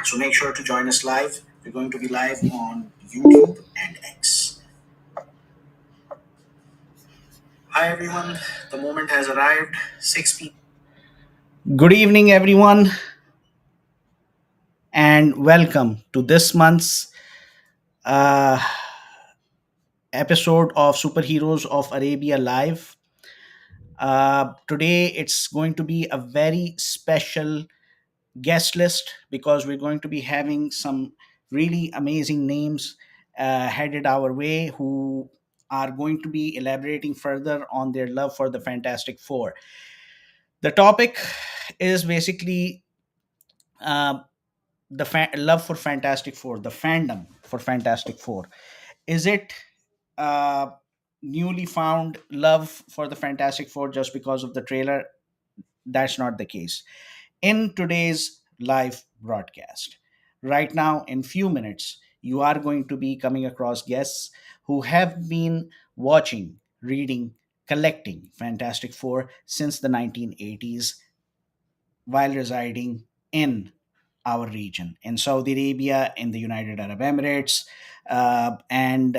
So make sure to join us live. We're going to be live on YouTube and X. Hi everyone, the moment has arrived. 6 p.m. Good evening, everyone, and welcome to this month's uh, episode of Superheroes of Arabia Live. Today, it's going to be a very special guest list because we're going to be having some really amazing names headed our way who are going to be elaborating further on their love for the Fantastic Four. The topic is basically uh, love for Fantastic Four, the fandom for Fantastic Four. Is it uh, newly found love for the Fantastic Four just because of the trailer? That's not the case. In today's live broadcast, right now, in few minutes, you are going to be coming across guests who have been watching, reading, collecting Fantastic Four since the 1980s while residing in our region, in Saudi Arabia, in the United Arab Emirates. And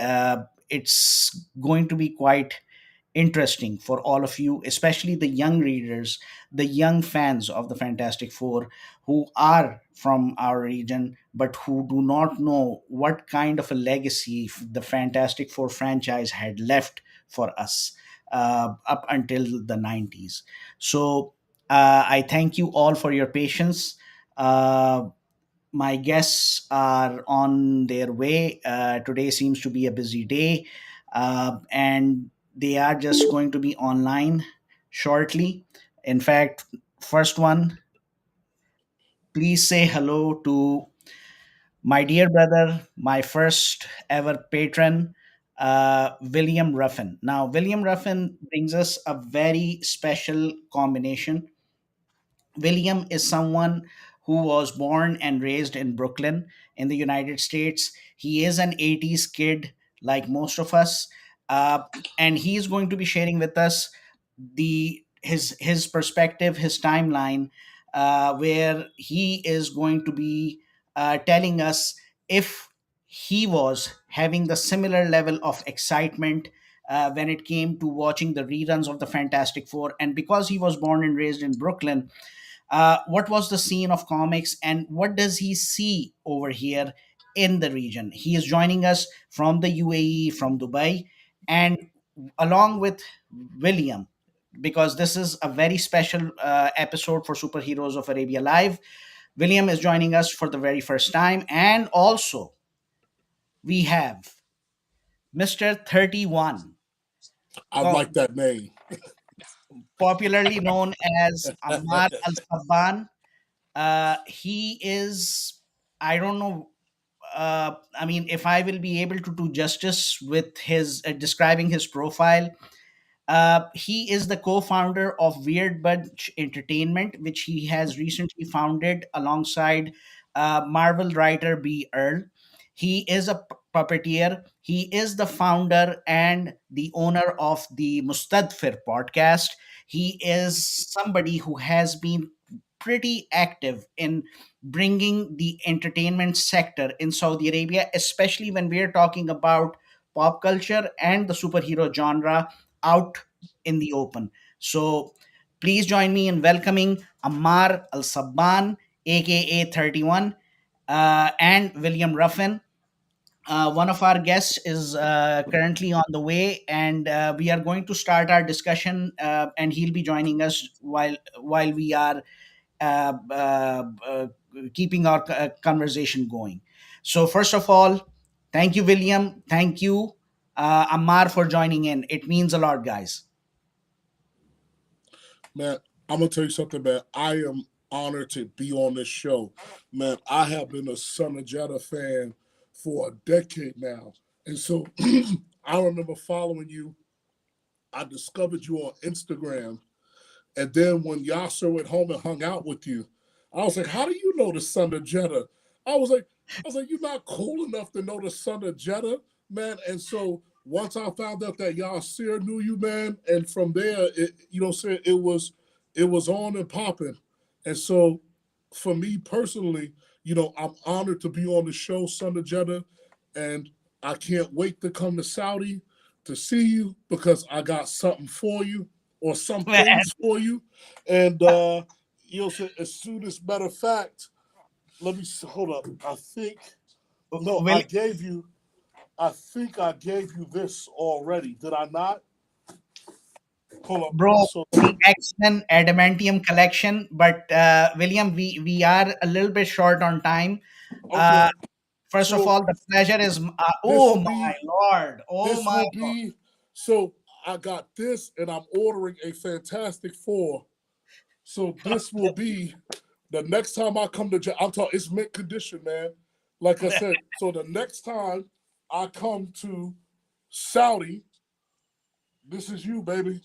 It's going to be quite interesting for all of you, especially the young readers, the young fans of the Fantastic Four who are from our region but who do not know what kind of a legacy the Fantastic Four franchise had left for us up until the 90s. So I thank you all for your patience. Uh, my guests are on their way. Today seems to be a busy day, and they are just going to be online shortly. In fact, first one, please say hello to my dear brother, my first ever patron, William Ruffin. Now, William Ruffin brings us a very special combination. William is someone who was born and raised in Brooklyn in the United States. He is an 80s kid, like most of us. Uh, and he's going to be sharing with us his perspective, his timeline, where he is going to be telling us if he was having the similar level of excitement when it came to watching the reruns of the Fantastic Four. And because he was born and raised in Brooklyn, what was the scene of comics and what does he see over here in the region? He is joining us from the UAE, from Dubai, and along with William, because this is a very special episode for Superheroes of Arabia Live. William is joining us for the very first time, and also we have Mr. 31, I like that name. popularly known as Ammar Al Sabban. He is, I don't know, I mean, if I will be able to do justice with his describing his profile, he is the co-founder of Weird Bunch Entertainment, which he has recently founded alongside Marvel writer B. Earl. He is a puppeteer. He is the founder and the owner of the Mustadfir podcast. He is somebody who has been pretty active in bringing the entertainment sector in Saudi Arabia, especially when we're talking about pop culture and the superhero genre out in the open. So please join me in welcoming Ammar Al Sabban, aka 31, and William Ruffin. One of our guests is currently on the way, and we are going to start our discussion. And he'll be joining us while we are keeping our conversation going. So, first of all, thank you, William. Thank you, Ammar, for joining in. It means a lot, guys. Man, I'm gonna tell you something, man. I am honored to be on this show. Man, I have been a Son of Jeddah fan for a decade now. And so I remember following you. I discovered you on Instagram. And then when Yasser went home and hung out with you, I was like, how do you know the Son of Jeddah? I was like, you're not cool enough to know the Son of Jeddah, man. And so once I found out that Yasser knew you, man, and from there, it, you know, what I'm saying, it was on and popping. And so for me personally, I'm honored to be on the show, Son of Jeddah, and I can't wait to come to Saudi to see you because I got something for you or some Man, things for you. And you'll say, as soon as matter of fact, let me hold up. I think no, Will, I think I gave you this already. Did I not? Hold up. bro, So the X-Men Adamantium collection. But William, we are a little bit short on time. okay. Uh, First of So all, the pleasure is. this Oh will my be lord! Oh this my will lord! be so I got this and I'm ordering a Fantastic Four. So God this will bless be the next time I come to I'm talking it's mint condition, man. Like I you. said, so the next time I come to Saudi, this is you, baby.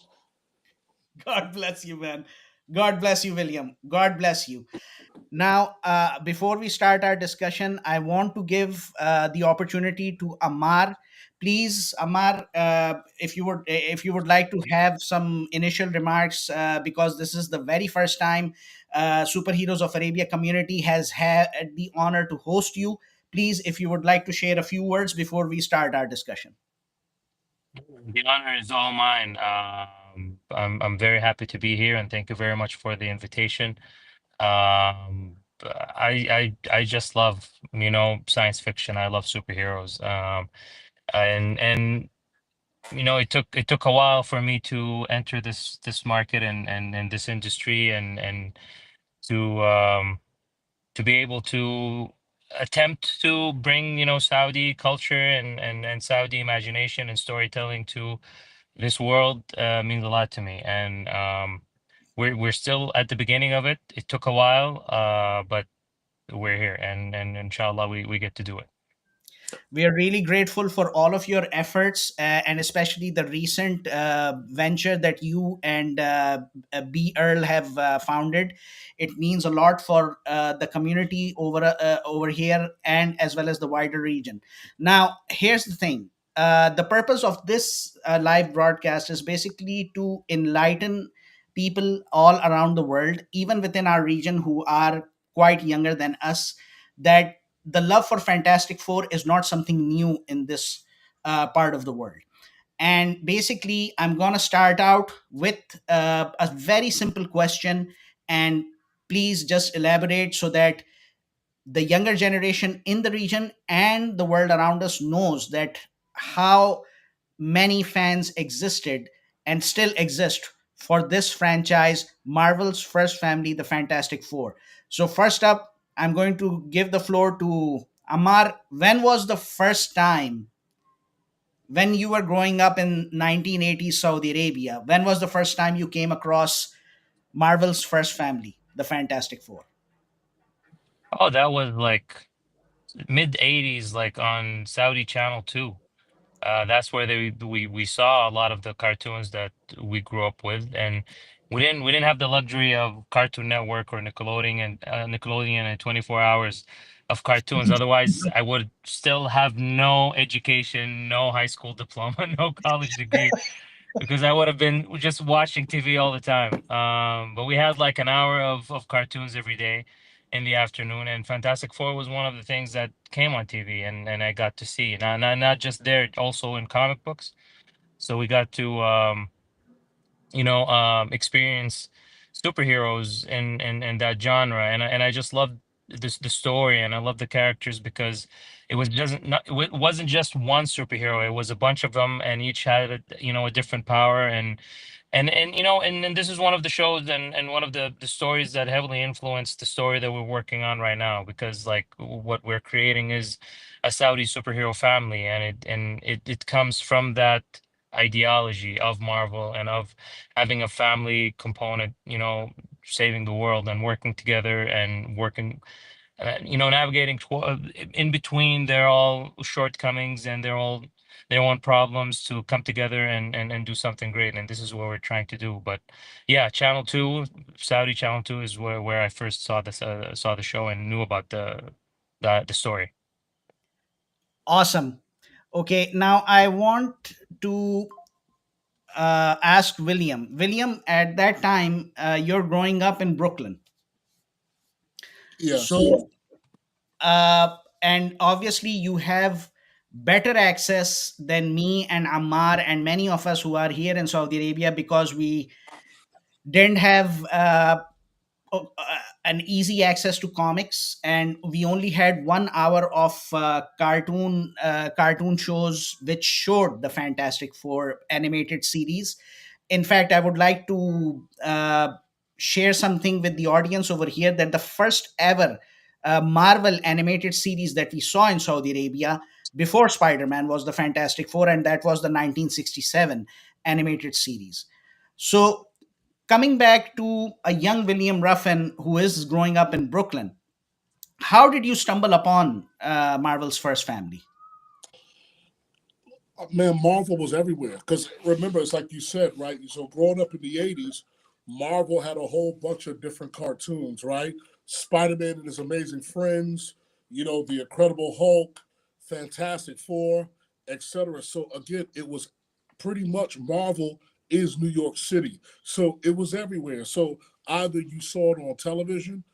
God bless you, man. God bless you, William. God bless you. Now, before we start our discussion, I want to give the opportunity to Ammar. Please, Ammar, if you would like to have some initial remarks, because this is the very first time Superheroes of Arabia community has had the honor to host you. Please, if you would like to share a few words before we start our discussion. The honor is all mine. I'm very happy to be here, and thank you very much for the invitation. I just love science fiction. I love superheroes. And it took a while for me to enter this market and this industry and to to be able to attempt to bring Saudi culture and Saudi imagination and storytelling to this world means a lot to me, and we're still at the beginning of it. It took a while, but we're here, and inshallah we get to do it. We are really grateful for all of your efforts, and especially the recent venture that you and B. Earl have founded. It means a lot for the community over here and as well as the wider region. Now, here's the thing. The purpose of this live broadcast is basically to enlighten people all around the world, even within our region, who are quite younger than us, that the love for Fantastic Four is not something new in this part of the world. And basically, I'm going to start out with a very simple question. And please just elaborate so that the younger generation in the region and the world around us knows that how many fans existed and still exist for this franchise, Marvel's first family, the Fantastic Four. So, first up, I'm going to give the floor to Ammar. When was the first time, when you were growing up in 1980s Saudi Arabia, when was the first time you came across Marvel's first family, the Fantastic Four? Oh, that was like mid '80s, like on Saudi Channel 2. That's where we saw a lot of the cartoons that we grew up with, and we didn't have the luxury of Cartoon Network or Nickelodeon and 24 hours of cartoons. Otherwise, I would still have no education, no high school diploma, no college degree, because I would have been just watching TV all the time. But we had like an hour of cartoons every day in the afternoon, and Fantastic Four was one of the things that came on TV, and I got to see. Not just there, also in comic books. So we got to experience superheroes in that genre, and I just loved the story, and I love the characters because it wasn't just one superhero. It was a bunch of them, and each had a different power, and this is one of the shows and one of the stories that heavily influenced the story that we're working on right now, because like what we're creating is a Saudi superhero family, and it comes from that ideology of Marvel and of having a family component, saving the world and working together and working, navigating in between their all shortcomings and their own problems to come together and do something great. And this is what we're trying to do. But yeah, Channel 2, Saudi Channel 2 is where I first saw the show and knew about the story. Awesome. Okay, now I want to ask William. William, at that time, you're growing up in Brooklyn. Yes. So, and obviously, you have better access than me and Ammar and many of us who are here in Saudi Arabia, because we didn't have an easy access to comics, and we only had 1 hour of cartoon shows which showed the Fantastic Four animated series. In fact, I would like to share something with the audience over here, that the first ever Marvel animated series that we saw in Saudi Arabia before Spider-Man was the Fantastic Four, and that was the 1967 animated series. So, coming back to a young William Ruffin who is growing up in Brooklyn, how did you stumble upon Marvel's First Family? Man, Marvel was everywhere. Because remember, it's like you said, right? So growing up in the 80s, Marvel had a whole bunch of different cartoons, right? Spider Man and his amazing friends, the Incredible Hulk, Fantastic Four, etc. So again, it was pretty much Marvel is New York City. So it was everywhere. So either you saw it on television,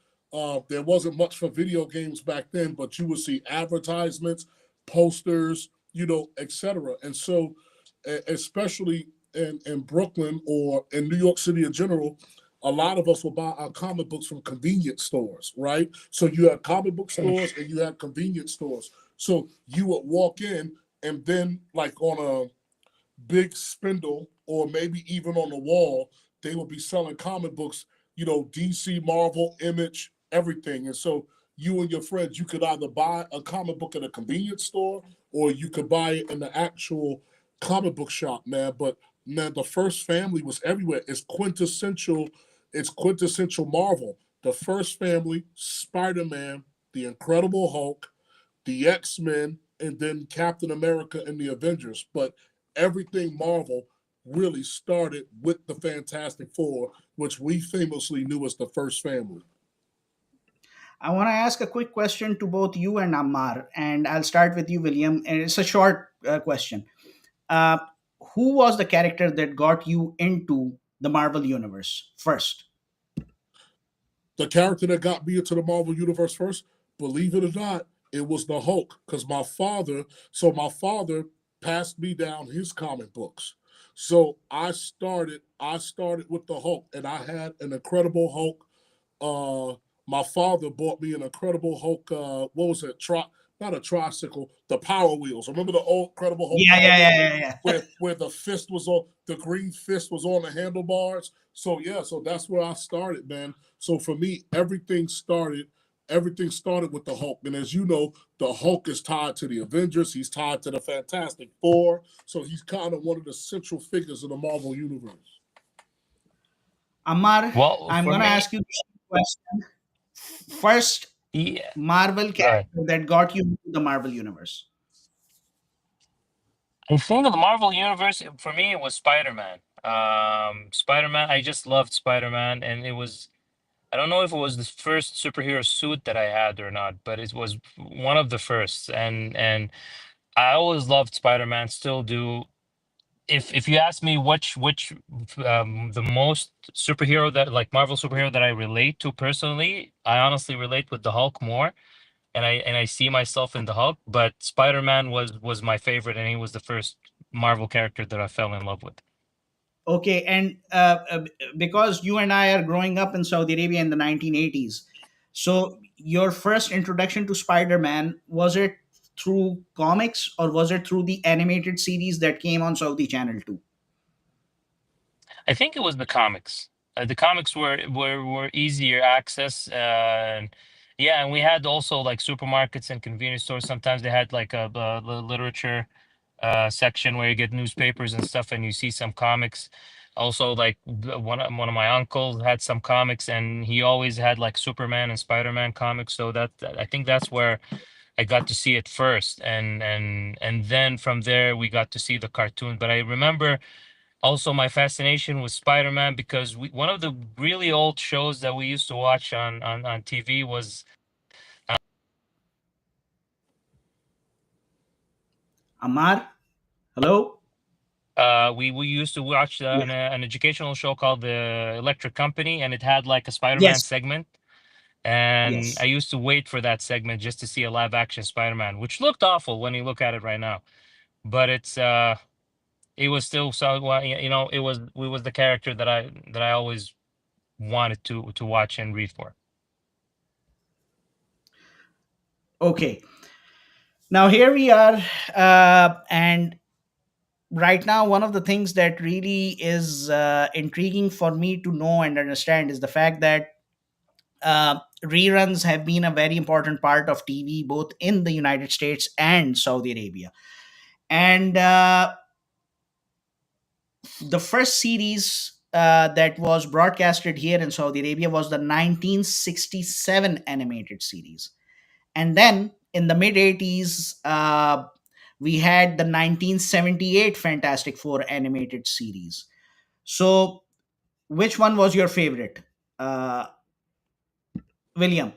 there wasn't much for video games back then, but you would see advertisements, posters, etc. And so, especially in Brooklyn or in New York City in general, a lot of us will buy our comic books from convenience stores, right? So you had comic book stores and you had convenience stores. So you would walk in, and then like on a big spindle or maybe even on the wall, they would be selling comic books, DC, Marvel, Image, everything. And so you and your friends, you could either buy a comic book at a convenience store or you could buy it in the actual comic book shop, man. But man, the First Family was everywhere. It's quintessential Marvel. The First Family, Spider-Man, the Incredible Hulk, the X-Men, and then Captain America and the Avengers. But everything Marvel really started with the Fantastic Four, which we famously knew as the First Family. I want to ask a quick question to both you and Ammar, and I'll start with you, William. And it's a short question. Uh, who was the character that got you into the Marvel Universe first? The character that got me into the Marvel Universe first, believe it or not, it was the Hulk. Because my father passed me down his comic books. So I started with the Hulk, and I had an Incredible Hulk. My father bought me an Incredible Hulk. What was it? Not a tricycle. The Power Wheels. Remember the old Incredible Hulk Yeah, Power yeah, Wheels, yeah, yeah, yeah. where the green fist was on the handlebars. So yeah, so that's where I started, man. So for me, everything started with the Hulk. And as you know, the Hulk is tied to the Avengers. He's tied to the Fantastic Four. So he's kind of one of the central figures of the Marvel universe. Ammar, Well, I'm for going to me, ask you the same question. First yeah, Marvel go ahead. character that got you into the Marvel Universe. I think of the Marvel universe, for me, it was Spider-Man. Spider-Man, I just loved Spider-Man, and it was, I don't know if it was the first superhero suit that I had or not, but it was one of the first. And I always loved Spider-Man, still do. If you ask me which the most superhero that, like, Marvel superhero that I relate to personally, I honestly relate with the Hulk more, and I see myself in the Hulk. But Spider-Man was my favorite, and he was the first Marvel character that I fell in love with. Okay, and because you and I are growing up in Saudi Arabia in the 1980s, so your first introduction to Spider-Man, was it through comics or was it through the animated series that came on Saudi Channel 2? I think it was the comics. The comics were easier access, and yeah, and we had also like supermarkets and convenience stores. Sometimes they had like a literature section where you get newspapers and stuff, and you see some comics. Also, like one of my uncles had some comics, and he always had like Superman and Spider-Man comics. So I think that's where I got to see it first, and then from there we got to see the cartoon. But I remember also my fascination with Spider-Man because one of the really old shows that we used to watch on TV was Ammar, hello? we used to watch an educational show called The Electric Company, and it had like a Spider-Man Yes. segment. And I Yes. used to wait for that segment just to see a live action Spider-Man, which looked awful when you look at it right now. But it was still so well, it was the character that I always wanted to watch and read for. Okay. Now here we are, and right now one of the things that really is intriguing for me to know and understand is the fact that reruns have been a very important part of TV both in the United States and Saudi Arabia. And the first series that was broadcasted here in Saudi Arabia was the 1967 animated series. And then in the mid 80s, we had the 1978 Fantastic Four animated series. So, which one was your favorite, uh, William?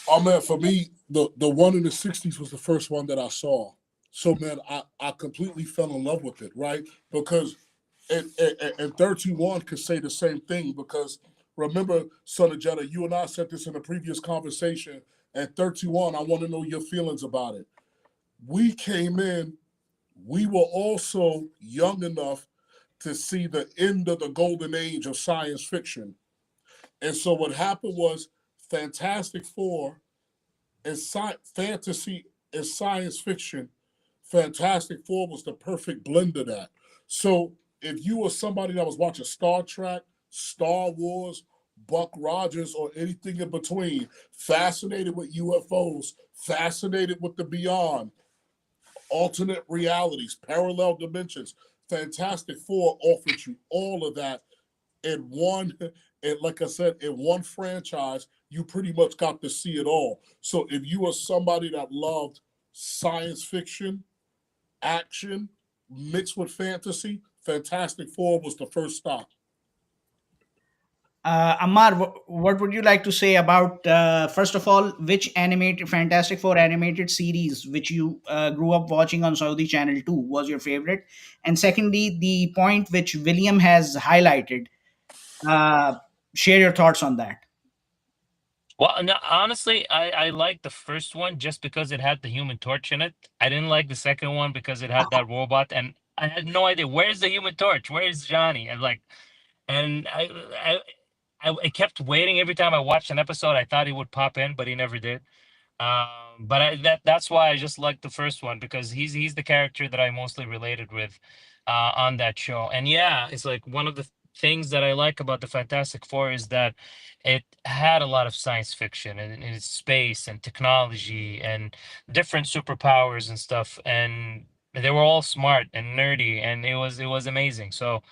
Oh man, for me, the one in the '60s was the first one that I saw. So man, I completely fell in love with it, right? Because and 31 could say the same thing because remember, Son of Jeddah, you and I said this in a previous conversation. At 31, I want to know your feelings about it. We came in, we were also young enough to see the end of the golden age of science fiction. And so what happened was Fantastic Four and fantasy and science fiction, Fantastic Four was the perfect blend of that. So if you were somebody that was watching Star Trek, Star Wars, Buck Rogers, or anything in between, fascinated with UFOs, fascinated with the beyond, alternate realities, parallel dimensions, Fantastic Four offered you all of that in one, and like I said, in one franchise, you pretty much got to see it all. So if you are somebody that loved science fiction, action, mixed with fantasy, Fantastic Four was the first stop. Ammar, what would you like to say about, first of all, which animated Fantastic Four animated series which you grew up watching on Saudi Channel 2 was your favorite? And secondly, the point which William has highlighted, uh, share your thoughts on that. Well, no, honestly, I liked the first one just because it had the Human Torch in it. I didn't like the second one because it had that robot, and I had no idea where's the Human Torch, where's Johnny, and like, and I kept waiting every time I watched an episode. I thought he would pop in, but he never did. But that's why I just liked the first one because he's the character that I mostly related with on that show. And yeah, it's like one of the things that I like about the Fantastic Four is that it had a lot of science fiction and it's space and technology and different superpowers and stuff. And they were all smart and nerdy, and it was amazing. So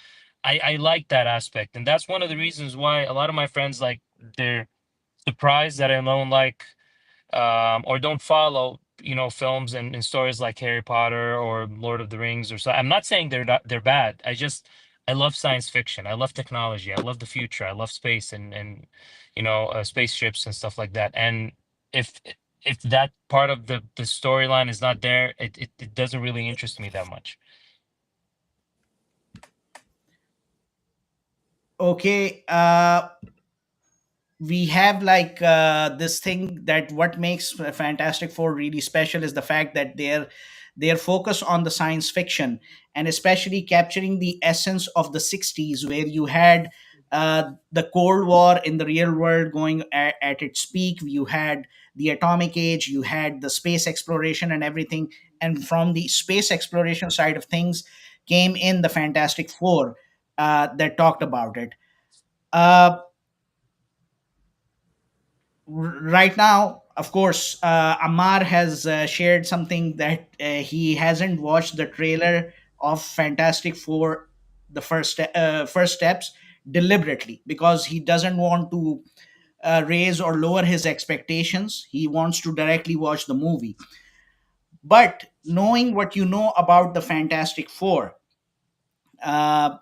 I like that aspect, and that's one of the reasons why a lot of my friends like they're surprised that I don't like or don't follow films and stories like Harry Potter or Lord of the Rings or so. I'm not saying they're bad. I love science fiction. I love technology. I love the future. I love space and spaceships and stuff like that. And if if that part of the storyline is not there, it doesn't really interest me that much. Okay, we have like this thing that what makes Fantastic Four really special is the fact that their focus on the science fiction and especially capturing the essence of the 60s where you had the Cold War in the real world going at its peak. You had the atomic age, you had the space exploration and everything, and from the space exploration side of things came in the Fantastic Four that talked about it. uh, right now, of course, Ammar has shared something that he hasn't watched the trailer of Fantastic Four, the first steps, deliberately because he doesn't want to raise or lower his expectations. He wants to directly watch the movie. But knowing what you know about the Fantastic Four, uh,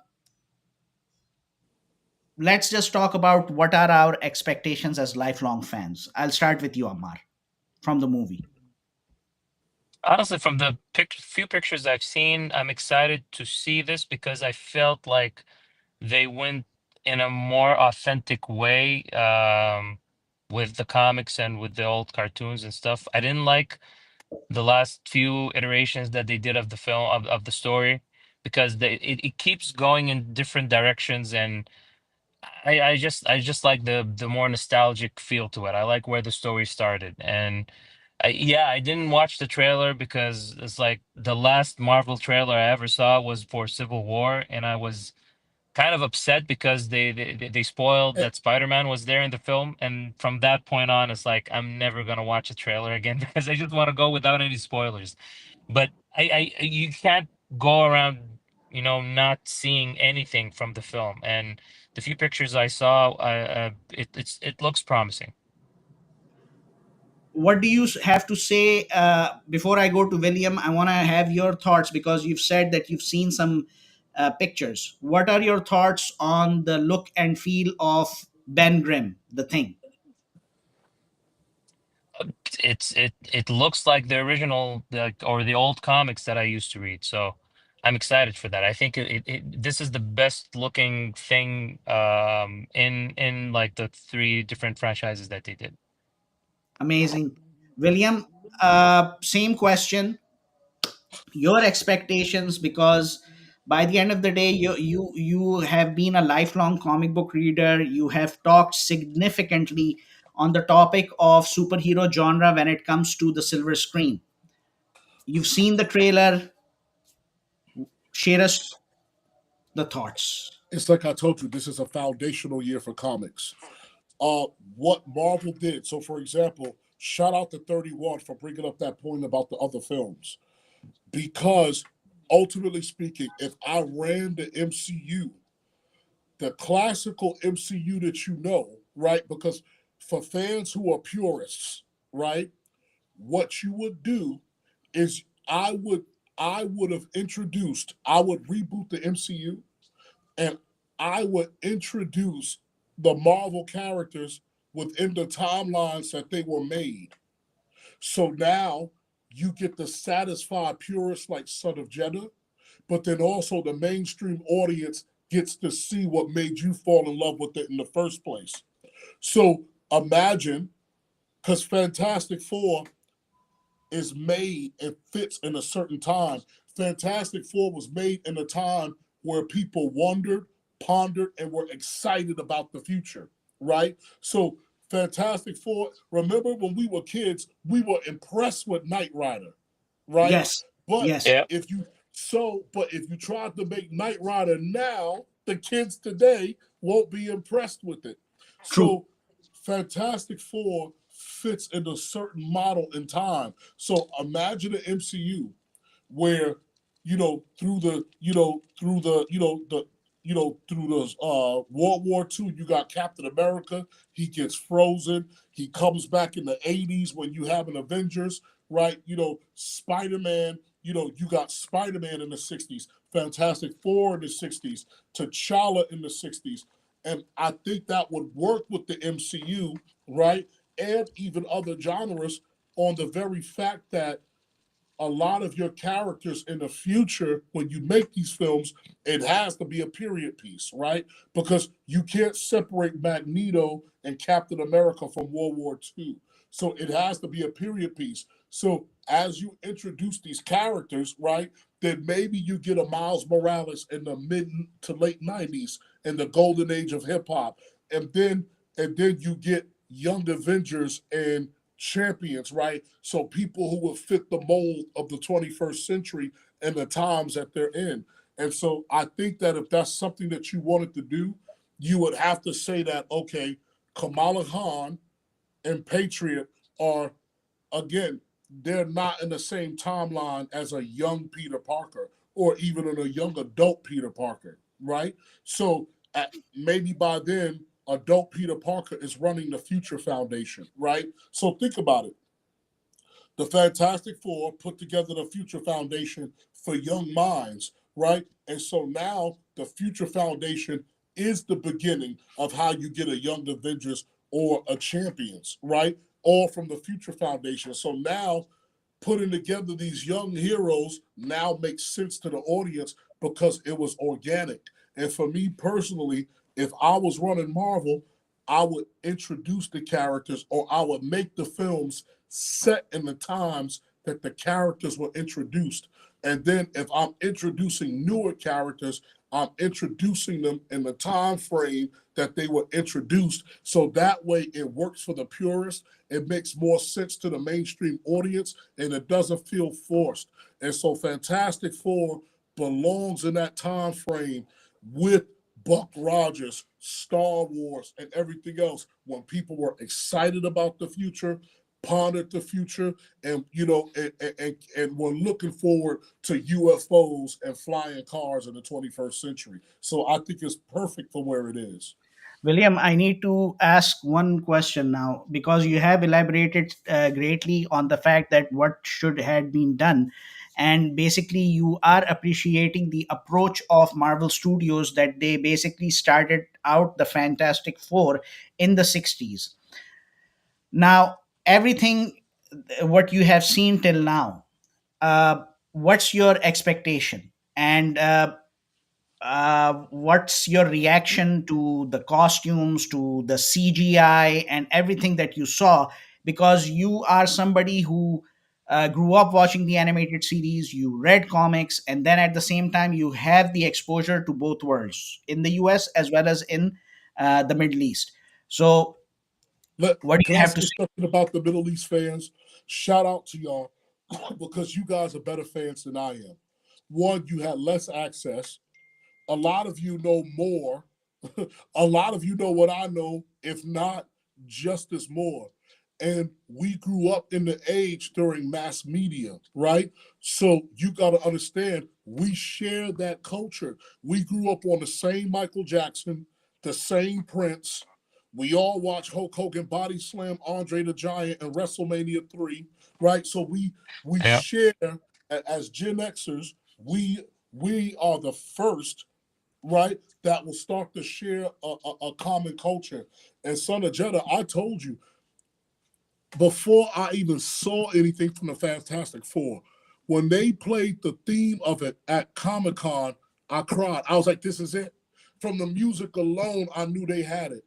let's just talk about what are our expectations as lifelong fans. I'll start with you, Ammar, from the movie. Honestly, from the few pictures I've seen, I'm excited to see this because I felt like they went in a more authentic way. with the comics and with the old cartoons and stuff. I didn't like the last few iterations that they did of the film of the story because it keeps going in different directions, and I just like the more nostalgic feel to it. I like where the story started. And yeah, I didn't watch the trailer because it's like the last Marvel trailer I ever saw was for Civil War, and I was kind of upset because they spoiled Eh, that Spider-Man was there in the film, and from that point on, it's like I'm never gonna watch a trailer again because I just want to go without any spoilers. But you can't go around, not seeing anything from the film. And the few pictures I saw, it looks promising. What do you have to say before I go to William? I want to have your thoughts because you've said that you've seen some pictures. What are your thoughts on the look and feel of Ben Grimm, the Thing? It looks like the original, or the old comics that I used to read. So I'm excited for that. I think this is the best looking thing in like the three different franchises that they did. Amazing. William, same question. Your expectations, because by the end of the day, you have been a lifelong comic book reader. You have talked significantly on the topic of superhero genre when it comes to the silver screen. You've seen the trailer. Share us the thoughts. it's like I told you, this is a foundational year for comics. What Marvel did. So, for example, shout out to 31 for bringing up that point about the other films. Because ultimately speaking, if I ran the MCU, the classical MCU that you know, right? Because for fans who are purists, right, what you would do is I would have introduced, I would reboot the MCU and I would introduce the Marvel characters within the timelines that they were made. So now you get to satisfy purists like Son of Jeddah, but then also the mainstream audience gets to see what made you fall in love with it in the first place. So imagine, because Fantastic Four is made and fits in a certain time. Fantastic Four was made in a time where people wondered, pondered, and were excited about the future, right? So, Fantastic Four, remember when we were kids, we were impressed with Knight Rider, right? Yes, But yes, Yeah, if you tried to make Knight Rider now, the kids today won't be impressed with it. true. So Fantastic Four fits in a certain model in time. So imagine an MCU where through the World War II, you got Captain America. He gets frozen. He comes back in the 80s when you have an Avengers, right? Spider Man. You got Spider Man in the 60s, Fantastic Four in the 60s, T'Challa in the 60s, and I think that would work with the MCU, right? And even other genres on the very fact that a lot of your characters in the future, when you make these films, it has to be a period piece, right? Because you can't separate Magneto and Captain America from World War II. So it has to be a period piece. So as you introduce these characters, right, then maybe you get a Miles Morales in the mid to late 90s in the golden age of hip hop. And then you get Young Avengers and champions, right? So people who will fit the mold of the 21st century and the times that they're in. And so I think that if that's something that you wanted to do, you would have to say that, okay, Kamala Khan and Patriot are, again, they're not in the same timeline as a young Peter Parker or even in a young adult Peter Parker, right? So maybe by then, adult Peter Parker is running the Future Foundation, right? So think about it. The Fantastic Four put together the Future Foundation for young minds, right? And so now the Future Foundation is the beginning of how you get a Young Avengers or a Champions, right? All from the Future Foundation. So now putting together these young heroes now makes sense to the audience because it was organic. And for me personally, if I was running Marvel, I would introduce the characters, or I would make the films set in the times that the characters were introduced. And then if I'm introducing newer characters, I'm introducing them in the time frame that they were introduced. So that way it works for the purist. It makes more sense to the mainstream audience, and it doesn't feel forced. And so Fantastic Four belongs in that time frame with Buck Rogers, Star Wars, and everything else when people were excited about the future, pondered the future, and and were looking forward to UFOs and flying cars in the 21st century. So I think it's perfect for where it is. William, I need to ask one question now because you have elaborated greatly on the fact that what should had been done, and basically you are appreciating the approach of Marvel Studios that they basically started out the Fantastic Four in the 60s. Now, everything what you have seen till now, what's your expectation? And what's your reaction to the costumes, to the CGI, and everything that you saw? Because you are somebody who grew up watching the animated series, you read comics, and then at the same time, you have the exposure to both worlds in the US as well as in the Middle East. So, Let what do Can you I have to say say? something about the Middle East fans? Shout out to y'all because you guys are better fans than I am. One, you had less access. A lot of you know more. A lot of you know what I know, if not just as more. And we grew up in the age during mass media, right? So you got to understand, we share that culture. We grew up on the same Michael Jackson, the same Prince. We all watch Hulk Hogan body slam Andre the Giant in WrestleMania 3, right? So we Yeah. share as Gen Xers, we are the first, right, that will start to share a common culture. And Son of Jeddah, I told you, before I even saw anything from the Fantastic Four, when they played the theme of it at Comic Con, I cried. I was like, this is it. From the music alone, I knew they had it.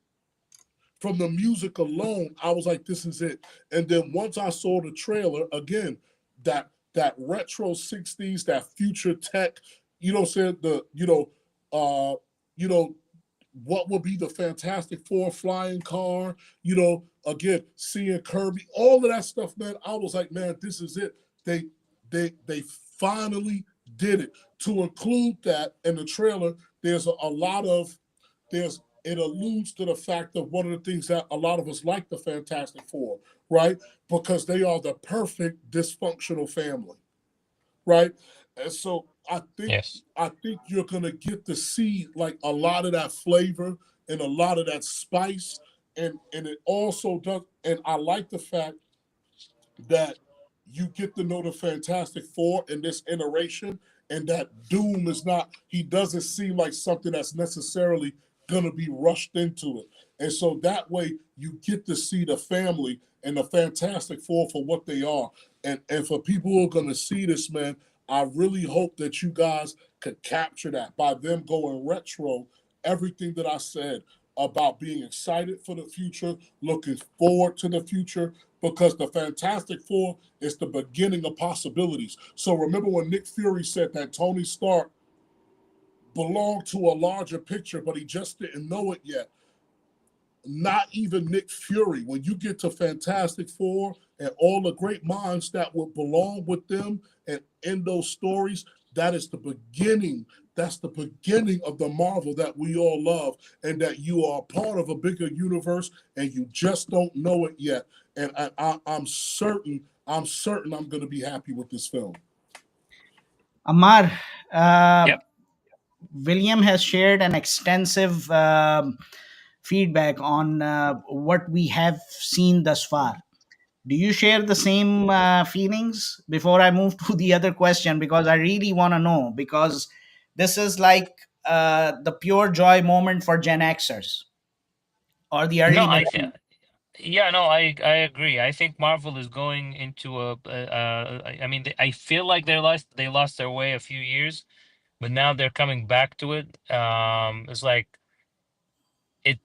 From the music alone, I was like, this is it. And then once I saw the trailer, again, that retro 60s, that future tech, saying uh, you know, what would be the Fantastic Four flying car, again, seeing Kirby, all of that stuff, man. I was like, man, this is it. They finally did it. To include that in the trailer, there's a lot of there's it alludes to the fact of one of the things that a lot of us like the Fantastic Four, right? Because they are the perfect dysfunctional family, right? And so Yes. I think you're gonna get to see like a lot of that flavor and a lot of that spice, and it also does. And I like the fact that you get to know the Fantastic Four in this iteration, and that Doom is not, he doesn't seem like something that's necessarily going to be rushed into it. And so that way you get to see the family and the Fantastic Four for what they are. And for people who are going to see this, man, I really hope that you guys could capture that by them going retro, everything that I said about being excited for the future, looking forward to the future, because the Fantastic Four is the beginning of possibilities. So remember when Nick Fury said that Tony Stark belonged to a larger picture, but he just didn't know it yet. Not even Nick Fury. When you get to Fantastic Four and all the great minds that would belong with them and in those stories, that is the beginning. That's the beginning of the Marvel that we all love, and that you are part of a bigger universe and you just don't know it yet. And I'm certain, I'm going to be happy with this film. Ammar, Yep. William has shared an extensive feedback on what we have seen thus far. Do you share the same feelings before I move to the other question? Because I really want to know, because this is like the pure joy moment for Gen Xers or the No, early I think. millennials. Yeah, no, I agree. I think Marvel is going into I mean, I feel like they lost their way a few years, but now they're coming back to it. It's like it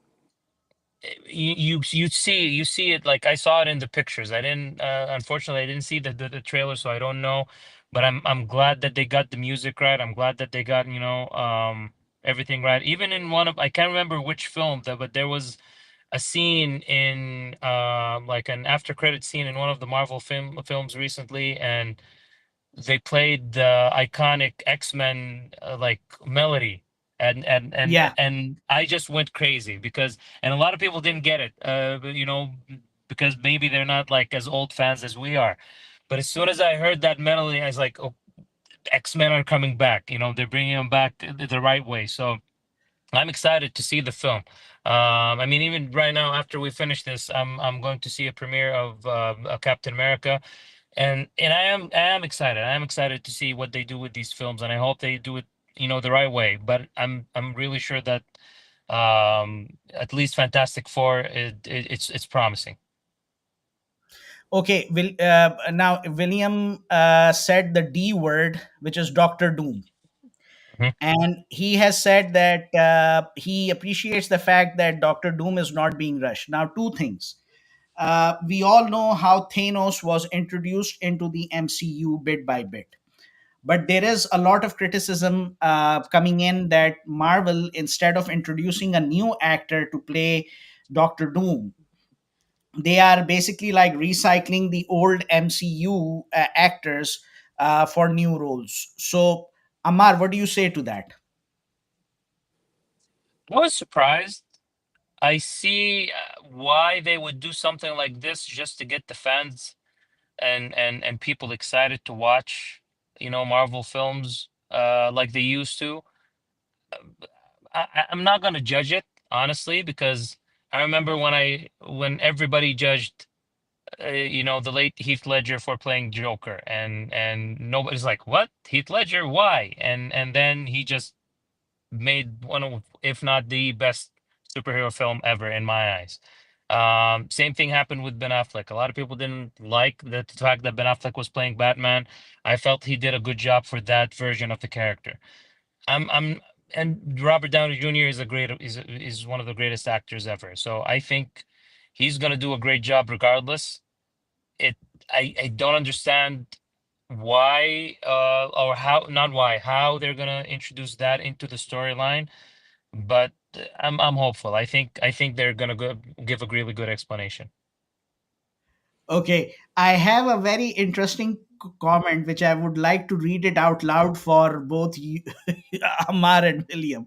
you see it, like I saw it in the pictures. I didn't unfortunately I didn't see the trailer, so I don't know. But I'm glad that they got the music right. I'm glad that they got, everything right. Even in one of, I can't remember which film that, but there was a scene in like an after credit scene in one of the Marvel films recently, and they played the iconic X-Men like melody, Yeah. and I just went crazy because, and a lot of people didn't get it, because maybe they're not like as old fans as we are. But as soon as I heard that melody, I was like, oh, X-Men are coming back. They're bringing them back the right way. So I'm excited to see the film. I mean, even right now, after we finish this, I'm going to see a premiere of Captain America, and I am excited. I am excited to see what they do with these films, and I hope they do it, the right way. But I'm really sure that at least Fantastic Four, it's promising. Okay. Now William said the D word, which is Doctor Doom. Mhm. And he has said that he appreciates the fact that Doctor Doom is not being rushed. Now, two things. We all know how Thanos was introduced into the MCU bit by bit. But there is a lot of criticism coming in that Marvel, instead of introducing a new actor to play Doctor Doom, they are basically like recycling the old MCU actors for new roles. So, Amar, what do you say to that? I was surprised. I see why they would do something like this just to get the fans and people excited to watch, Marvel films like they used to. I'm not gonna judge it honestly, because I remember when everybody judged, the late Heath Ledger for playing Joker, and nobody's like, what, Heath Ledger, why? And then he just made one of, if not the best superhero film ever in my eyes. Same thing happened with Ben Affleck. A lot of people didn't like the fact that Ben Affleck was playing Batman. I felt he did a good job for that version of the character. I'm and Robert Downey Jr. is one of the greatest actors ever. So I think he's gonna do a great job regardless. It I don't understand why, or how, not why, how they're gonna introduce that into the storyline, but I'm hopeful. I think they're gonna give a really good explanation. Okay, I have a very interesting comment which I would like to read it out loud for both you, Amar and William.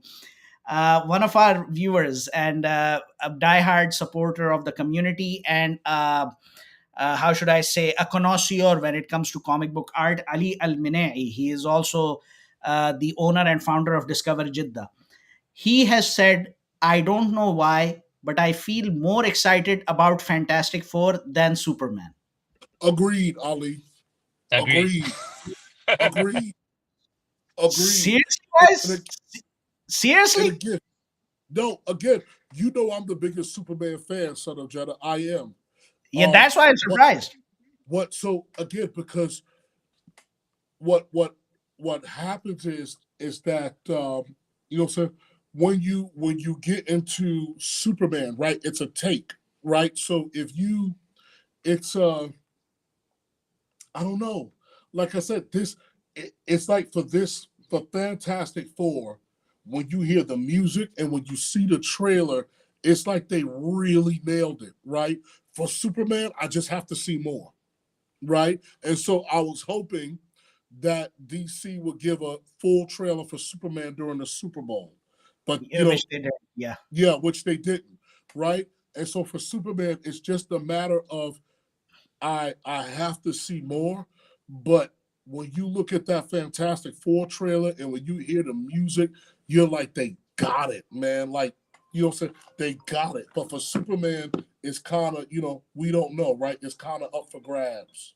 One of our viewers and a diehard supporter of the community, and how should I say, a connoisseur when it comes to comic book art, Ali Al Minai. He is also the owner and founder of Discover Jeddah. He has said, I don't know why, but I feel more excited about Fantastic Four than Superman. Agreed, Ali. Agreed. Agreed. Agreed. Agreed. Seriously, And, guys? and Seriously? again, no, again, I'm the biggest Superman fan, son of Jedi. I am. Yeah, Um, that's why I'm what surprised. so again, because what what what happens is that so when you get into Superman, right, it's a take, right? So if you it's I don't know. Like I said, it's like for Fantastic Four, when you hear the music and when you see the trailer, it's like they really nailed it, right? For Superman, I just have to see more, right? And so I was hoping that DC would give a full trailer for Superman during the Super Bowl. But Yeah, which they did. Yeah. yeah, which they didn't, right? And so for Superman, it's just a matter of I have to see more. But when you look at that Fantastic Four trailer and when you hear the music, you're like, they got it, man. Like, what I'm saying? They got it. But for Superman, it's kind of, we don't know, right? It's kind of up for grabs.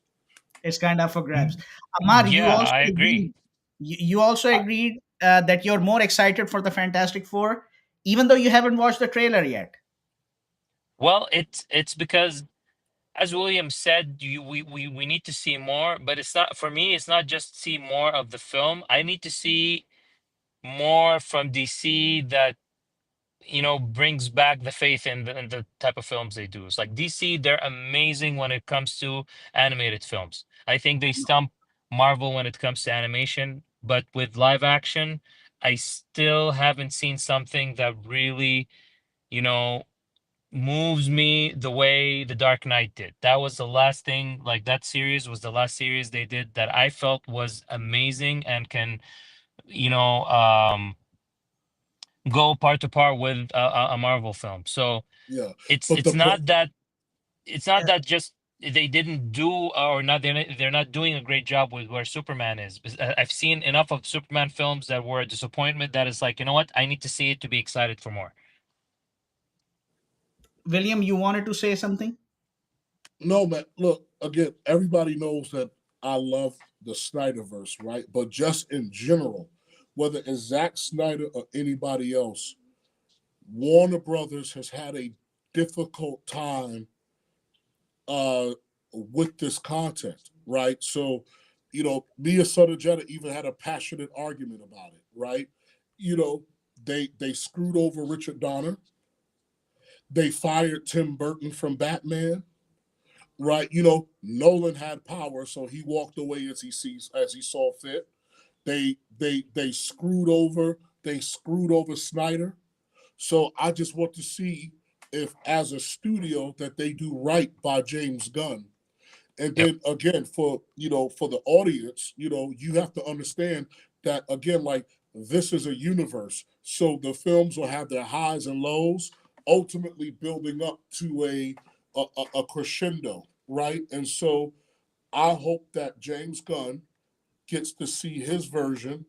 It's kind of for grabs. Mm, Amar, yeah, I agree. you also Uh, agreed that you're more excited for the Fantastic Four, even though you haven't watched the trailer yet. well, it's because, as William said, we need to see more, but it's not, for me, it's not just see more of the film. I need to see more from DC that brings back the faith in the type of films they do. It's like DC, they're amazing when it comes to animated films. I think they stump Marvel when it comes to animation, but with live action, I still haven't seen something that really, you know, moves me the way The Dark Knight did. That was the last thing, like that series was the last series they did that I felt was amazing and can, you know, go part to part with a Marvel film. So Yeah. it's But it's the point, not that it's not Yeah, that just they didn't do or not they're not doing a great job with where Superman is. I've seen enough of Superman films that were a disappointment that is like, you know what? I need to see it to be excited for more. William, you wanted to say something? no, man, look, again, everybody knows that I love the Snyderverse, right? But just in general, whether it's Zack Snyder or anybody else, Warner Brothers has had a difficult time uh, with this content, right? So, me and Sutter Jetta even had a passionate argument about it, right? You know, they screwed over Richard Donner. They fired Tim Burton from Batman, right? Nolan had power, so he walked away as he saw fit. They screwed over Snyder. So I just want to see if, as a studio, that they do right by James Gunn. And Yep. then again, for the audience, you have to understand that, again, like, this is a universe, so the films will have their highs and lows, ultimately building up to a crescendo, right? And so I hope that James Gunn gets to see his version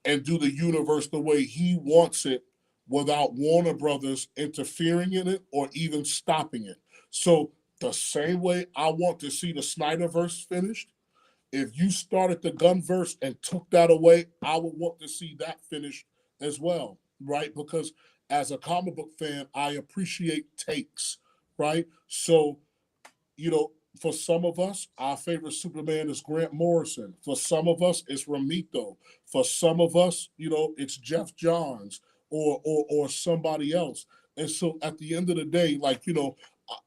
and do the universe the way he wants it without Warner Brothers interfering in it or even stopping it. So the same way I want to see the Snyderverse finished, if you started the Gunverse and took that away, I would want to see that finished as well, right? Because as a comic book fan, I appreciate takes, right? So, for some of us, our favorite Superman is Grant Morrison. For some of us, it's Ramito. For some of us, it's Jeff Johns or somebody else. And so at the end of the day, like,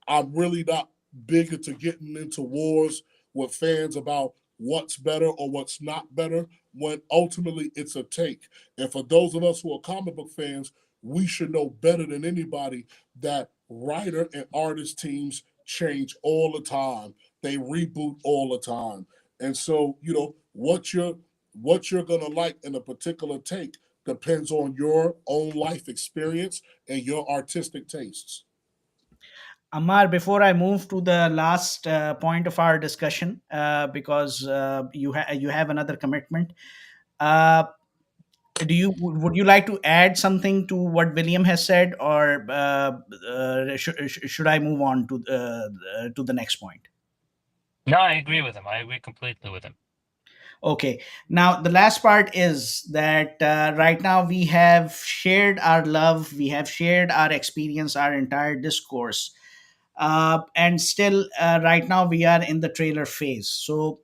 I'm really not big into getting into wars with fans about what's better or what's not better, when ultimately it's a take. And for those of us who are comic book fans, we should know better than anybody that writer and artist teams change all the time. They reboot all the time. And so, what you're gonna like in a particular take depends on your own life experience and your artistic tastes. Ammar, before I move to the last point of our discussion, because you have another commitment, uh, do you would you like to add something to what William has said, or should I move on to the next point? No, I agree with him. I agree completely with him. Okay. Now, the last part is that right now we have shared our love, we have shared our experience, our entire discourse. And still, right now, we are in the trailer phase. So,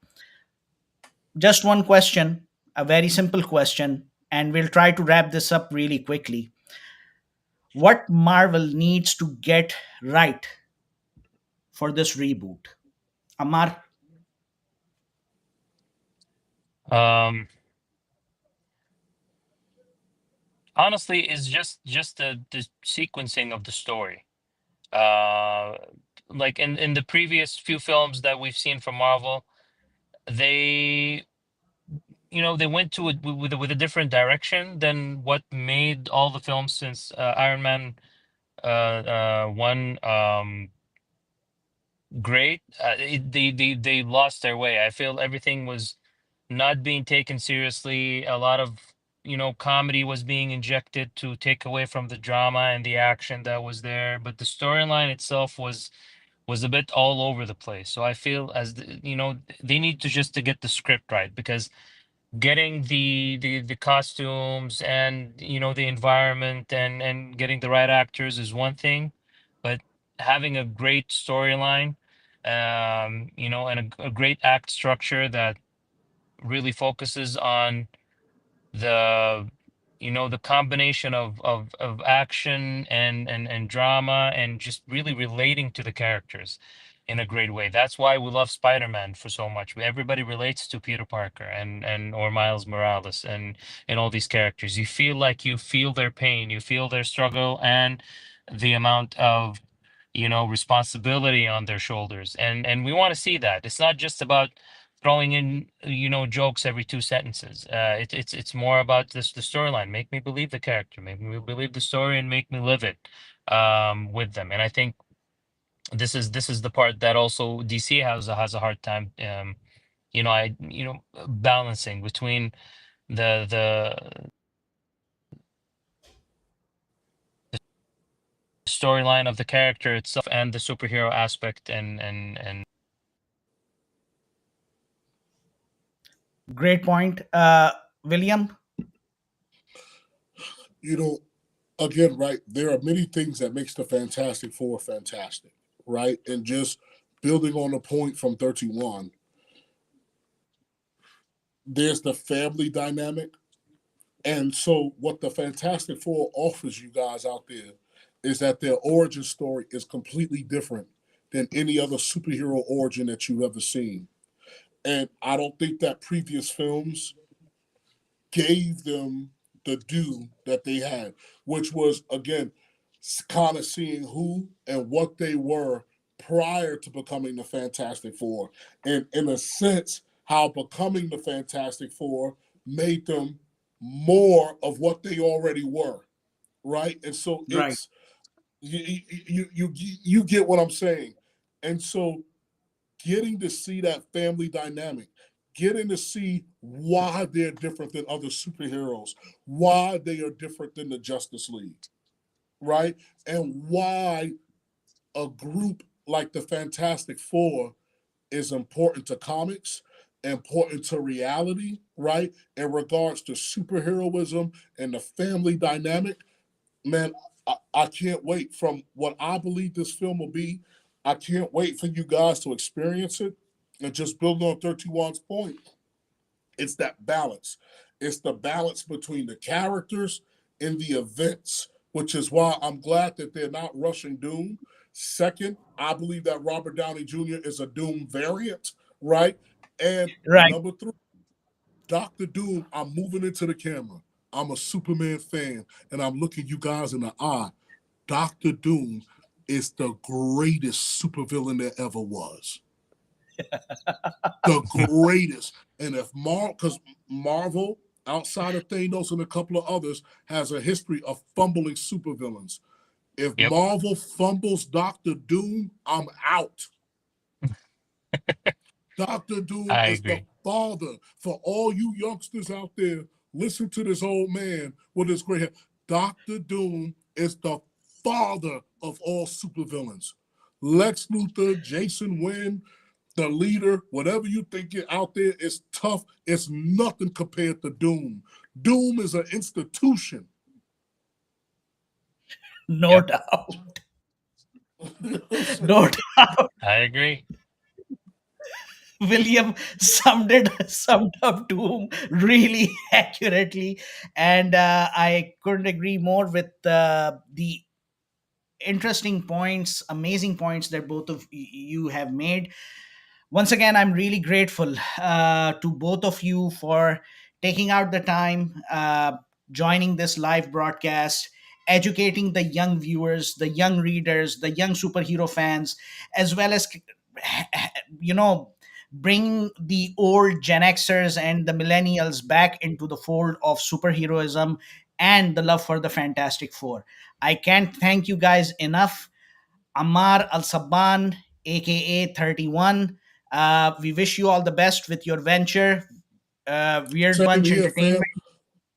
just one question, a very simple question, and we'll try to wrap this up really quickly. What Marvel needs to get right for this reboot? Amar? Um, Honestly, it's just the sequencing of the story. Uh, like in the previous few films that we've seen from Marvel, they they went to it with a different direction than what made all the films since Iron Man 1 great. They lost their way. I feel everything was not being taken seriously. A lot of comedy was being injected to take away from the drama and the action that was there, but the storyline itself was a bit all over the place. So I feel they need to just to get the script right, because getting the costumes and the environment and getting the right actors is one thing, but having a great storyline, and a great act structure that really focuses on the the combination of action and drama and just really relating to the characters in a great way. That's why we love Spider-Man for so much. Everybody relates to Peter Parker and or Miles Morales and all these characters. You feel like you feel their pain, you feel their struggle, and the amount of responsibility on their shoulders. And we want to see that. It's not just about throwing in jokes every two sentences. It's more about the storyline. Make me believe the character, make me believe the story, and make me live it with them. And I think this is the part that also DC has a hard time balancing between the storyline of the character itself and the superhero aspect and Great point, William. You know, again, right, there are many things that makes the Fantastic Four fantastic, right? And just building on the point from 31, there's the family dynamic. And so what the Fantastic Four offers you guys out there is that their origin story is completely different than any other superhero origin that you've ever seen. And I don't think that previous films gave them the due that they had, which was, again, kind of seeing who and what they were prior to becoming the Fantastic Four. And in a sense, how becoming the Fantastic Four made them more of what they already were, right? And so Right. it's you get what I'm saying. And so getting to see that family dynamic, getting to see why they're different than other superheroes, why they are different than the Justice League, right? And why a group like the Fantastic Four is important to comics, important to reality, right? In regards to superheroism and the family dynamic, man, I can't wait. From what I believe this film will be, I can't wait for you guys to experience it. And just building on 31's point, it's that balance. It's the balance between the characters and the events, which is why I'm glad that they're not rushing Doom. Second, I believe that Robert Downey Jr. is a Doom variant, right? And Right. number three, Dr. Doom, I'm moving into the camera. I'm a Superman fan, and I'm looking you guys in the eye. Dr. Doom is the greatest supervillain there ever was. The greatest. And if because Marvel, outside of Thanos and a couple of others, has a history of fumbling supervillains. If yep, Marvel fumbles Dr. Doom, I'm out. Dr. Doom I is the agree. father for all you youngsters out there. Listen to this old man with his gray hair. Dr. Doom is the father of all supervillains. Lex Luthor, Jason Wynn, the leader, whatever you think is out there is tough. It's nothing compared to Doom. Doom is an institution. No Yep, doubt. You know what I'm No saying? doubt. I agree. William summed up Doom really accurately, and I couldn't agree more with the interesting points, amazing points that both of you have made. Once again, I'm really grateful to both of you for taking out the time, joining this live broadcast, educating the young viewers, the young readers, the young superhero fans, as well as, you know, bring the old Gen Xers and the millennials back into the fold of superheroism and the love for the Fantastic Four. I can't thank you guys enough. Ammar Al Sabban, aka 31. We wish you all the best with your venture, Weird Same Bunch here, Entertainment. fam.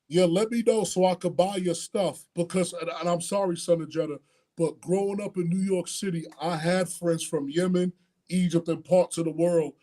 Yeah, let me know so I could buy your stuff. Because, and I'm sorry, Son of Jeddah, but growing up in New York City, I had friends from Yemen, Egypt, and parts of the world.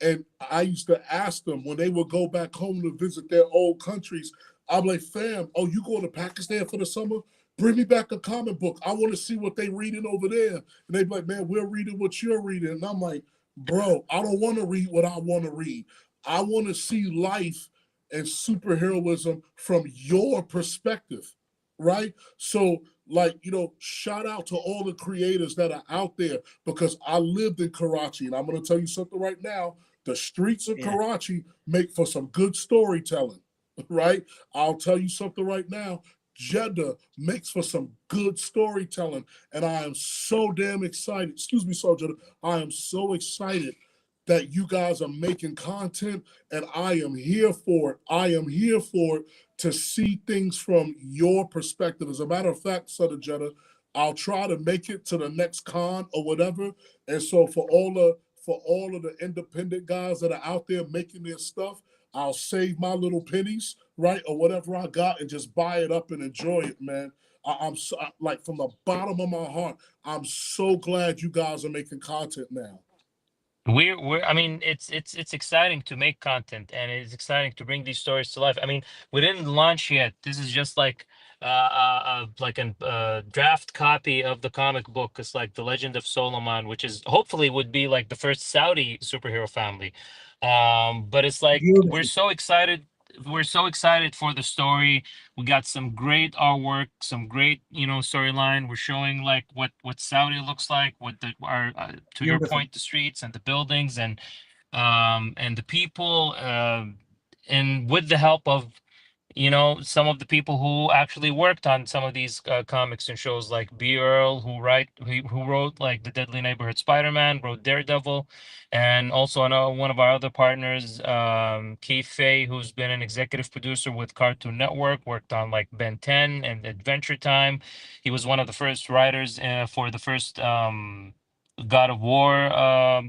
And I used to ask them when they would go back home to visit their old countries, I'm like, fam, oh, you going to Pakistan for the summer? Bring me back a comic book. I want to see what they reading over there. And they'd be like, man, we're reading what you're reading. And I'm like, bro, I don't want to read what I want to read. I want to see life and superheroism from your perspective, right? So, like, shout out to all the creators that are out there, because I lived in Karachi, and I'm going to tell you something right now. The streets of Yeah, Karachi make for some good storytelling, right? I'll tell you something right now. Jeddah makes for some good storytelling, and I am so damn excited. Excuse me, Sergeant. I am so excited that you guys are making content, and I am here for it. I am here for it to see things from your perspective. As a matter of fact, Southern Jeddah, I'll try to make it to the next con or whatever. And so for all of the independent guys that are out there making their stuff, I'll save my little pennies, right, or whatever I got, and just buy it up and enjoy it, man. I'm so, like, from the bottom of my heart, I'm so glad you guys are making content now. We're I mean, it's exciting to make content, and it's exciting to bring these stories to life. I mean, we didn't launch yet. This is just like a draft copy of the comic book. It's like The Legend of Solomon, which is hopefully would be like the first Saudi superhero family. But it's like we're beautiful, so excited. We're so excited for the story. We got some great artwork, some great, storyline. We're showing like what Saudi looks like, what the our to your beautiful. point, the streets and the buildings and the people, and with the help of some of the people who actually worked on some of these comics and shows, like B. Earl, who wrote like the Deadly Neighborhood Spider-Man, wrote Daredevil, and also one of our other partners, Keith Fay, who's been an executive producer with Cartoon Network, worked on like Ben 10 and Adventure Time. He was one of the first writers for the first God of War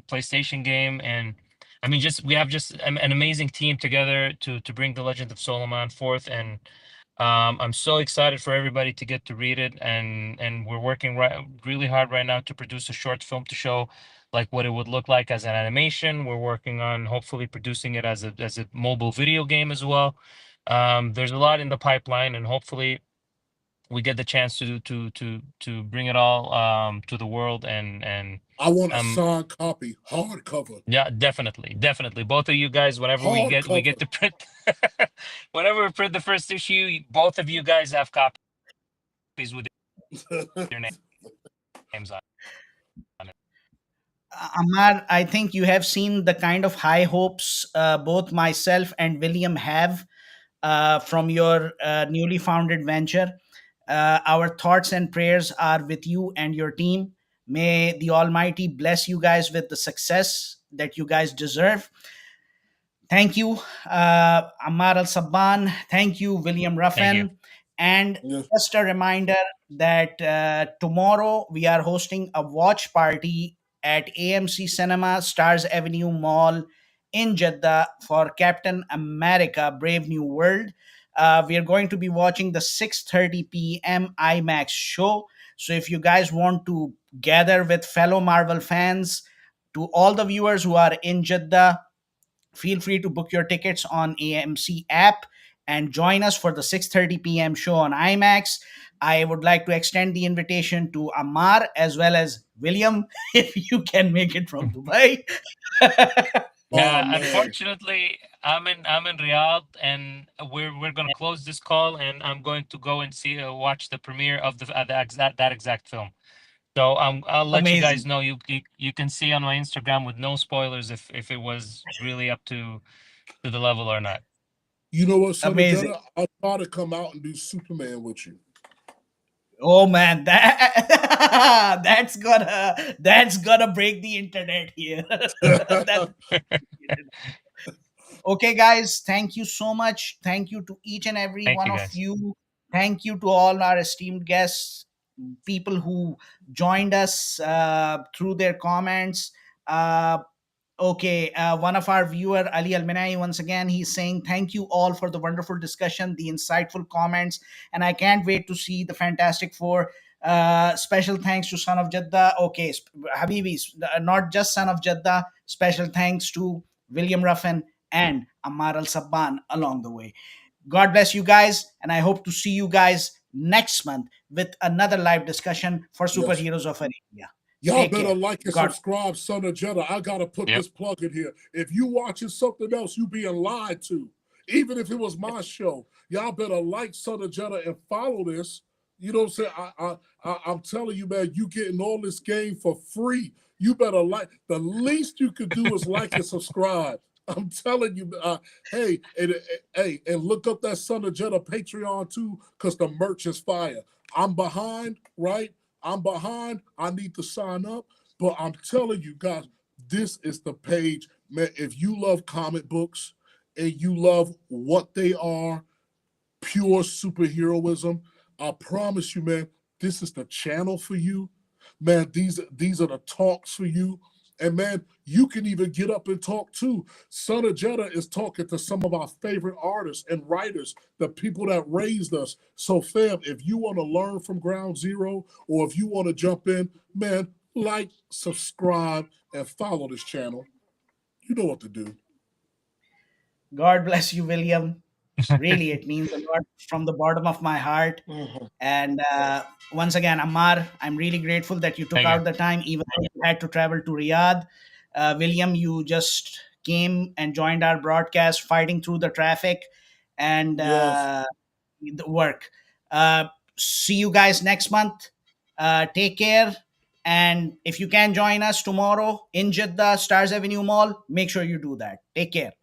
PlayStation game. And I mean, just we have just an amazing team together to bring the Legend of Solomon forth, and I'm so excited for everybody to get to read it, and we're working really hard right now to produce a short film to show like what it would look like as an animation. We're working on hopefully producing it as a mobile video game as well. There's a lot in the pipeline, and hopefully we get the chance to bring it all to the world, and I want a um signed copy, hardcover, yeah, definitely, definitely. Both of you guys, whenever we get hardcover. to print, whenever we print the first issue, both of you guys have copies with your names on it. Ammar, I think you have seen the kind of high hopes both myself and William have from your newly founded venture. Our thoughts and prayers are with you and your team. May the Almighty bless you guys with the success that you guys deserve. Thank you, Ammar Al Sabban. Thank you, William Thank you. Ruffin. And Yes, just a reminder that tomorrow we are hosting a watch party at AMC Cinema, Stars Avenue Mall in Jeddah for Captain America Brave New World. We are going to be watching the 6:30 p.m. IMAX show. So if you guys want to gather with fellow Marvel fans, to all the viewers who are in Jeddah, feel free to book your tickets on AMC app and join us for the 6:30 p.m. show on IMAX. I would like to extend the invitation to Ammar as well as William if you can make it from Dubai. oh Yeah, man. unfortunately, I'm in Riyadh, and we're gonna close this call, and I'm going to go and watch the premiere of that exact film. So I'll let you guys Amazing. know. You can see on my Instagram with no spoilers if it was really up to the level or not. You know what, Son of Amazing. Jedi? I'll try to come out and do Superman with you. Oh man, that's gonna break the internet here. That's okay, guys. Thank you so much. Thank you to each and every Thank one you, of guys. you. Thank you to all our esteemed guests, people who joined us through their comments. Uh, Okay, one of our viewer, Ali Alminai, once again, he's saying thank you all for the wonderful discussion, the insightful comments, and I can't wait to see the Fantastic Four. Special thanks to Son of Jeddah. Okay, Habibi, not just Son of Jeddah. Special thanks to William Ruffin and Ammar Al Sabban along the way. God bless you guys, and I hope to see you guys next month with another live discussion for Yes. Superheroes of Arabia. Y'all Take better care. like and God. subscribe, Son of Jedi. I gotta put Yep. this plug in here. If you watching something else, you being lied to. Even if it was my show, y'all better like Son of Jeddah and follow this. You know what I'm saying? I'm telling you, man, you getting all this game for free. You better like. The least you could do is like and subscribe. I'm telling you, hey, hey, and look up that Son of Jeddah Patreon too, because the merch is fire. I'm behind, right? I'm behind. I need to sign up, but I'm telling you guys, this is the page, man. If you love comic books and you love what they are, pure superheroism, I promise you, man, this is the channel for you. Man, these are the talks for you. And man, you can even get up and talk too. Son of Jeddah is talking to some of our favorite artists and writers, the people that raised us. So, fam, if you want to learn from Ground Zero or if you want to jump in, man, like, subscribe, and follow this channel. You know what to do. God bless you, William. Really, it means a lot from the bottom of my heart. Mhm. And once again, Ammar, I'm really grateful that you took Thank you. out the time, even though you had to travel to Riyadh. William, you just came and joined our broadcast, fighting through the traffic and Yes. the work. Uh, See you guys next month. Take care. And if you can join us tomorrow in Jeddah, Stars Avenue Mall, make sure you do that. Take care.